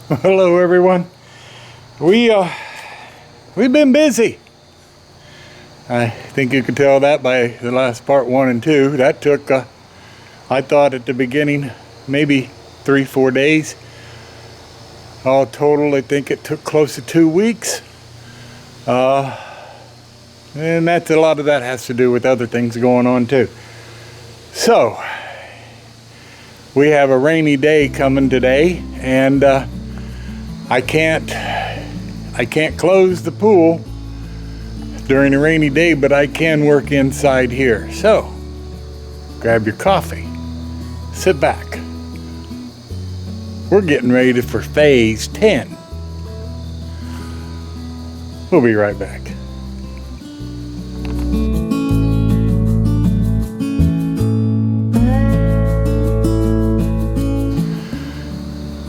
Hello everyone. We've been busy. I think you could tell that by the last part 1 and 2. That took I thought at the beginning maybe 3-4 days. All total I think it took close to 2 weeks. And that's a lot of that has to do with other things going on too. So we have a rainy day coming today, and I can't close the pool during a rainy day, but I can work inside here. So grab your coffee, sit back. We're getting ready for phase 10. We'll be right back.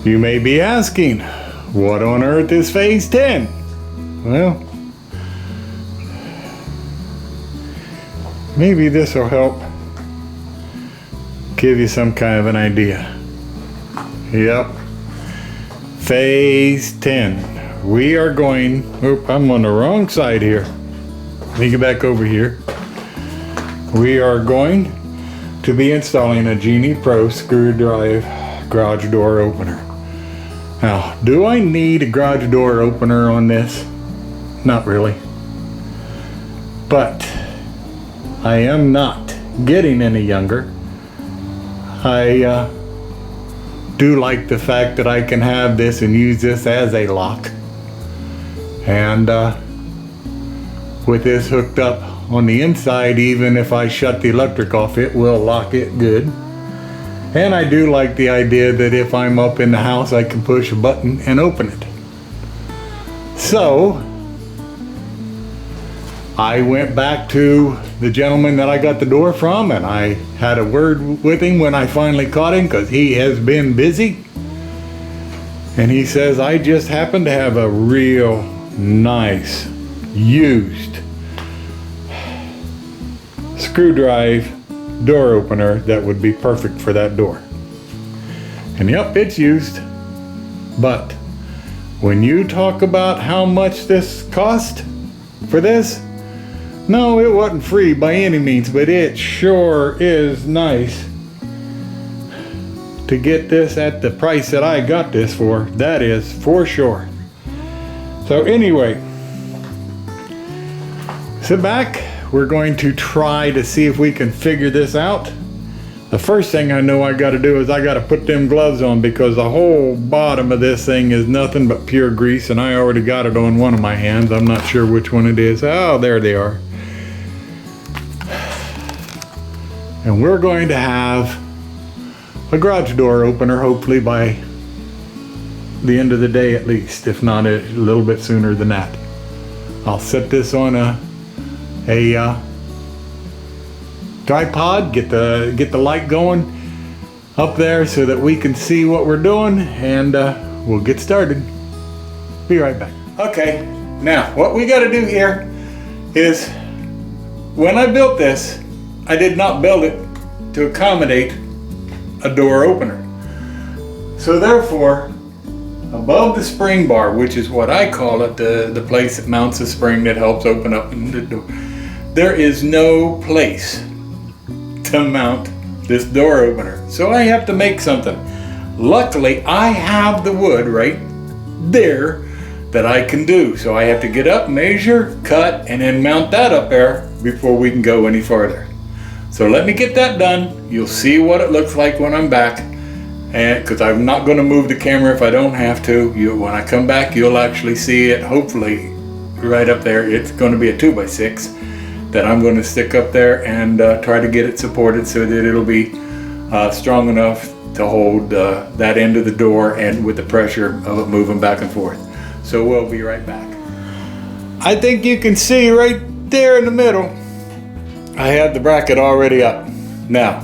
You may be asking, what on earth is phase 10? Well, maybe this will help give you some kind of an idea. Yep, phase 10. We are going, I'm on the wrong side here. Let me get back over here. We are going to be installing a Genie Pro screw drive garage door opener. Now, do I need a garage door opener on this? Not really. But I am not getting any younger. I do like the fact that I can have this and use this as a lock. And with this hooked up on the inside, even if I shut the electric off, it will lock it good. And I do like the idea that if I'm up in the house, I can push a button and open it. So I went back to the gentleman that I got the door from, and I had a word with him when I finally caught him, because he has been busy. And he says, I just happen to have a real nice used screw drive door opener that would be perfect for that door. And yep, it's used. But when you talk about how much this cost for this, no, it wasn't free by any means, but it sure is nice to get this at the price that I got this for. That is for sure. So anyway, sit back. We're going to try to see if we can figure this out. The first thing I know I got to do is I got to put them gloves on, because the whole bottom of this thing is nothing but pure grease, and I already got it on one of my hands. I'm not sure which one it is. Oh, there they are. And we're going to have a garage door opener hopefully by the end of the day at least, if not a little bit sooner than that. I'll set this on a tripod, get the light going up there so that we can see what we're doing, and we'll get started. Be right back. Okay, now what we got to do here is, when I built this, I did not build it to accommodate a door opener. So therefore, above the spring bar, which is what I call it, the place that mounts a spring that helps open up the door, there is no place to mount this door opener. So I have to make something. Luckily, I have the wood right there that I can do. So I have to get up, measure, cut, and then mount that up there before we can go any farther. So let me get that done. You'll see what it looks like when I'm back. And because I'm not going to move the camera if I don't have to. When I come back, you'll actually see it, hopefully right up there. It's going to be a 2x6 that I'm going to stick up there and try to get it supported so that it'll be strong enough to hold that end of the door, and with the pressure of it moving back and forth. So we'll be right back. I think you can see right there in the middle, I have the bracket already up. Now,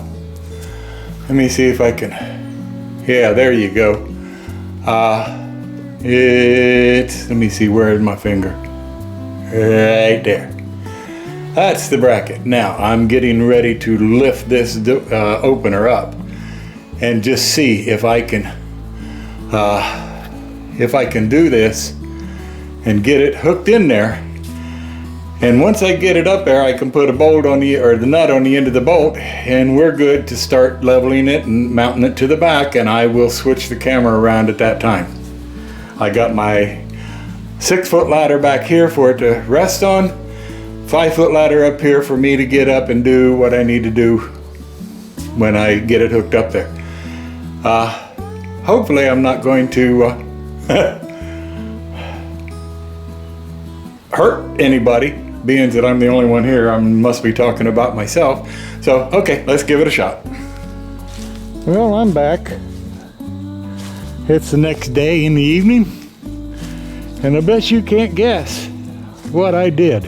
let me see if I can, yeah, there you go. Let me see, where is my finger? Right there. That's the bracket. Now I'm getting ready to lift this opener up and just see if I can if I can do this and get it hooked in there. And once I get it up there, I can put a bolt on the nut on the end of the bolt, and we're good to start leveling it and mounting it to the back, and I will switch the camera around at that time. I got my 6-foot ladder back here for it to rest on, 5-foot ladder up here for me to get up and do what I need to do when I get it hooked up there. Hopefully I'm not going to hurt anybody, being that I'm the only one here. I must be talking about myself. So, okay, let's give it a shot. Well, I'm back. It's the next day in the evening, and I bet you can't guess what I did.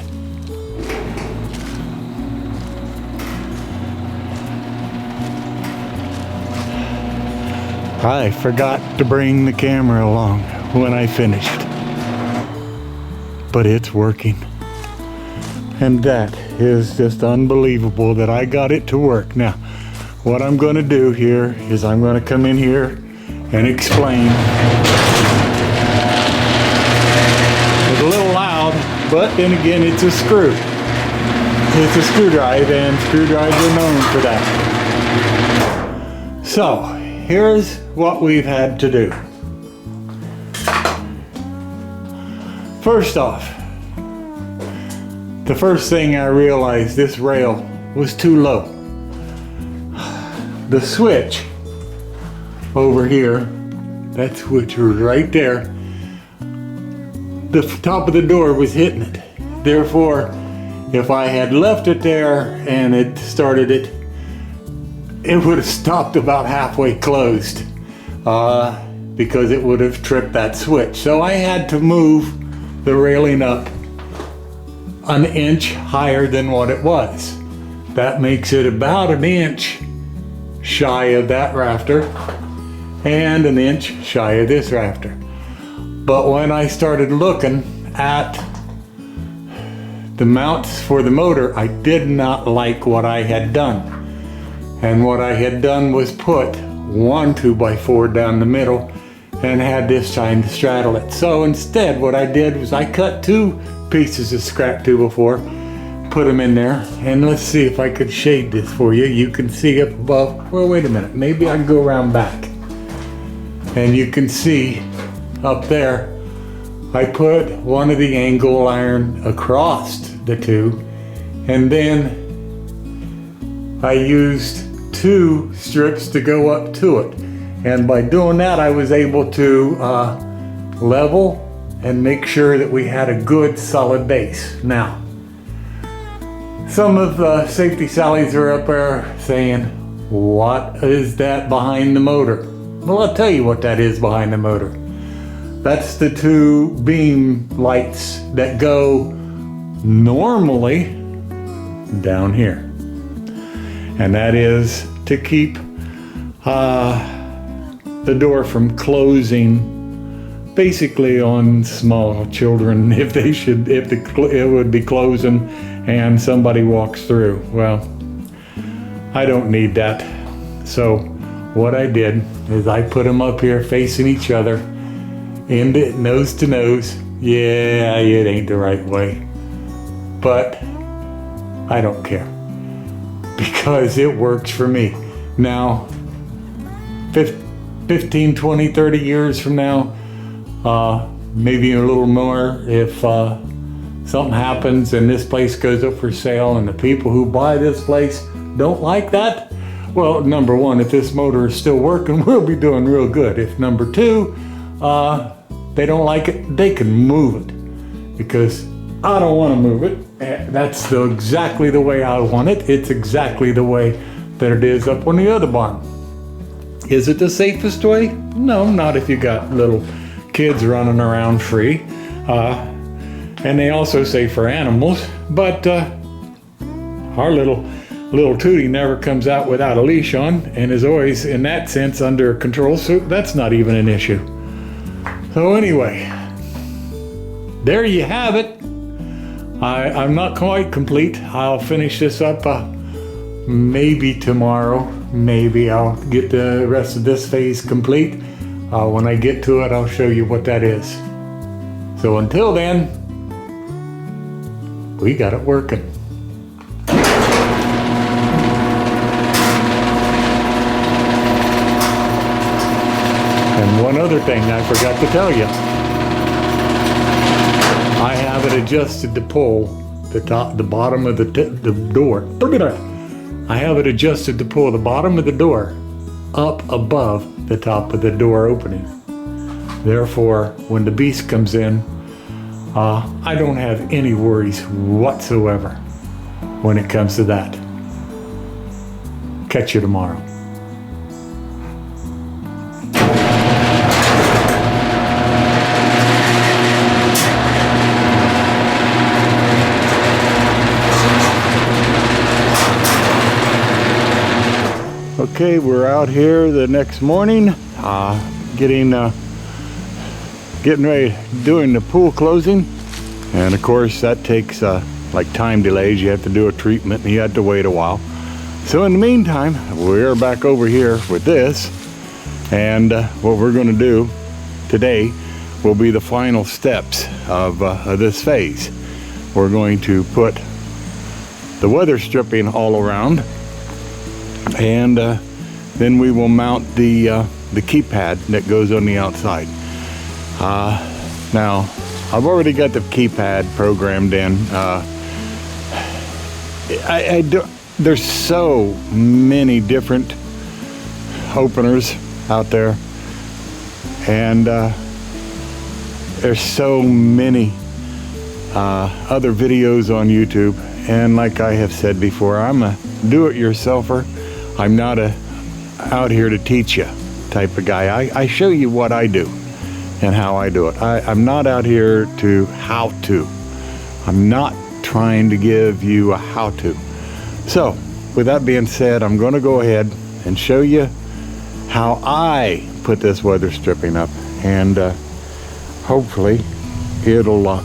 I forgot to bring the camera along when I finished. But it's working. And that is just unbelievable that I got it to work. Now, what I'm going to do here is I'm going to come in here and explain. It's a little loud, but then again, it's a screw. It's a screwdriver, and screwdrivers are known for that. So, here's what we've had to do. First off, the first thing I realized, this rail was too low. The switch over here, that switch was right there, the top of the door was hitting it. Therefore, if I had left it there and it started it, it would have stopped about halfway closed because it would have tripped that switch. So I had to move the railing up an inch higher than what it was. That makes it about an inch shy of that rafter and an inch shy of this rafter. But when I started looking at the mounts for the motor, I did not like what I had done. And what I had done was put one 2x4 down the middle and had this trying to straddle it. So instead, what I did was I cut 2 pieces of scrap 2x4, put them in there, and let's see if I could shade this for you. You can see up above, well, wait a minute, maybe I can go around back. And you can see up there, I put one of the angle iron across the 2, and then I used 2 strips to go up to it. And by doing that, I was able to level and make sure that we had a good solid base. Now, some of the safety sallies are up there saying, what is that behind the motor? Well, I'll tell you what that is behind the motor. That's the 2 beam lights that go normally down here. And that is to keep the door from closing basically on small children if it would be closing and somebody walks through. Well, I don't need that. So what I did is I put them up here facing each other, nose to nose. Yeah, it ain't the right way, but I don't care because it works for me. Now, 15, 20, 30 years from now, maybe a little more, if something happens and this place goes up for sale and the people who buy this place don't like that, well, number one, if this motor is still working, we'll be doing real good. If number 2, they don't like it, they can move it, because I don't want to move it. That's exactly the way I want it. It's exactly the way that it is up on the other barn. Is it the safest way? No, not if you got little kids running around free. And they also say for animals, but our little Tootie never comes out without a leash on and is always, in that sense, under control, so that's not even an issue. So anyway, there you have it. I'm not quite complete. I'll finish this up maybe tomorrow. Maybe I'll get the rest of this phase complete. When I get to it, I'll show you what that is. So until then, we got it working. And one other thing I forgot to tell you. I have it adjusted to pull the bottom of the door. I have it adjusted to pull the bottom of the door up above the top of the door opening. Therefore, when the beast comes in, I don't have any worries whatsoever when it comes to that. Catch you tomorrow. Okay, we're out here the next morning, getting ready, doing the pool closing, and of course that takes like time delays. You have to do a treatment and you have to wait a while. So in the meantime, we're back over here with this, and what we're going to do today will be the final steps of this phase. We're going to put the weather stripping all around, and then we will mount the keypad that goes on the outside. Now, I've already got the keypad programmed in. There's so many different openers out there, and there's so many other videos on YouTube. And like I have said before, I'm a do-it-yourselfer. I'm not out here to teach you type of guy. I show you what I do and how I do it. I'm not out here to how-to. I'm not trying to give you a how-to. So, with that being said, I'm going to go ahead and show you how I put this weather stripping up, and hopefully it'll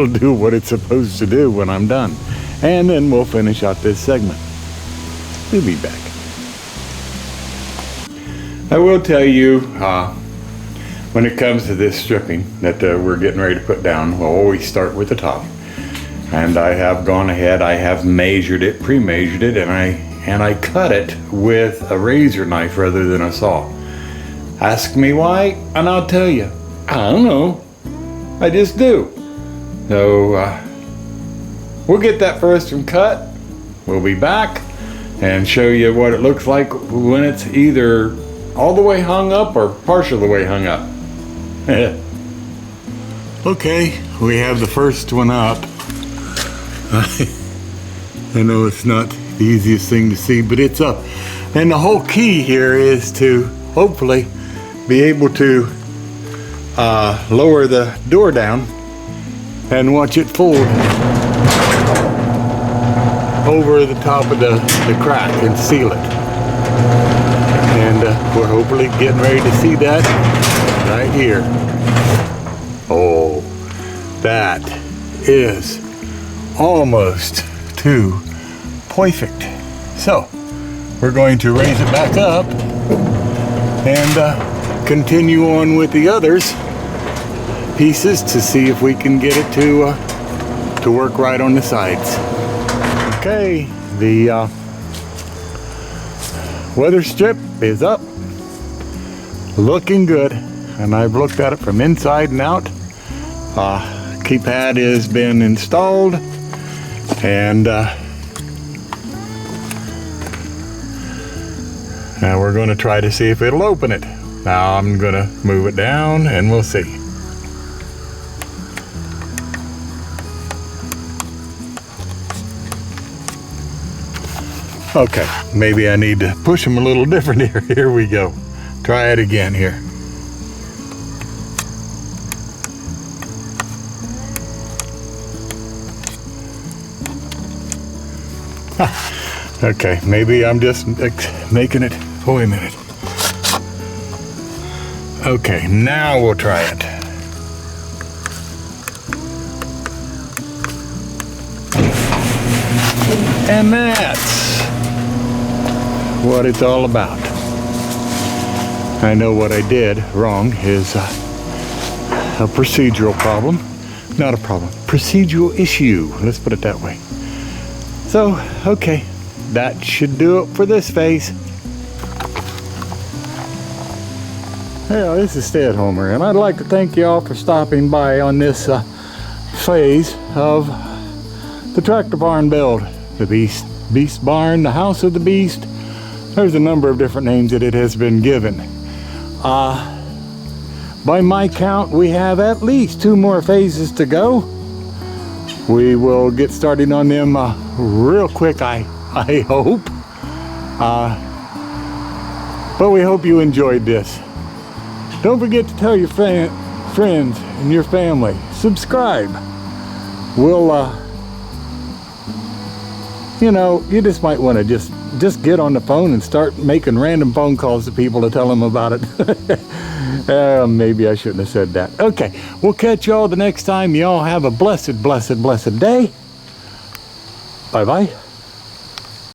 do what it's supposed to do when I'm done. And then we'll finish out this segment. We'll be back. I will tell you, when it comes to this stripping that we're getting ready to put down, we'll always start with the top. And I have gone ahead, I have measured it, pre-measured it, and I cut it with a razor knife rather than a saw. Ask me why, and I'll tell you. I don't know. I just do. So, we'll get that first one cut. We'll be back and show you what it looks like when it's either all the way hung up or partial the way hung up. Okay, we have the first one up. I know it's not the easiest thing to see, but it's up. And the whole key here is to hopefully be able to lower the door down and watch it fold over the top of the crack and seal it. And we're hopefully getting ready to see that right here. Oh, that is almost too perfect. So we're going to raise it back up and continue on with the others pieces to see if we can get it to work right on the sides. Okay, the weather strip is up, looking good, and I've looked at it from inside and out. Keypad has been installed, and now we're going to try to see if it'll open it. Now I'm going to move it down and we'll see. Okay, maybe I need to push them a little different here. Here we go. Try it again here. Okay, maybe I'm just making it. Wait a minute. Okay, now we'll try it. And that's what it's all about. I know what I did wrong is a procedural problem. Not a problem. Procedural issue. Let's put it that way. So, okay. That should do it for this phase. Yeah, this is Stay at Homer, and I'd like to thank you all for stopping by on this phase of the tractor barn build. The Beast Barn, the House of the Beast. There's a number of different names that it has been given. By my count, we have at least 2 more phases to go. We will get started on them real quick, I hope. But we hope you enjoyed this. Don't forget to tell your friends and your family. Subscribe. We'll, you know, you just might want to just get on the phone and start making random phone calls to people to tell them about it. Maybe I shouldn't have said that. Okay, we'll catch y'all the next time. Y'all have a blessed, blessed, blessed day. Bye-bye.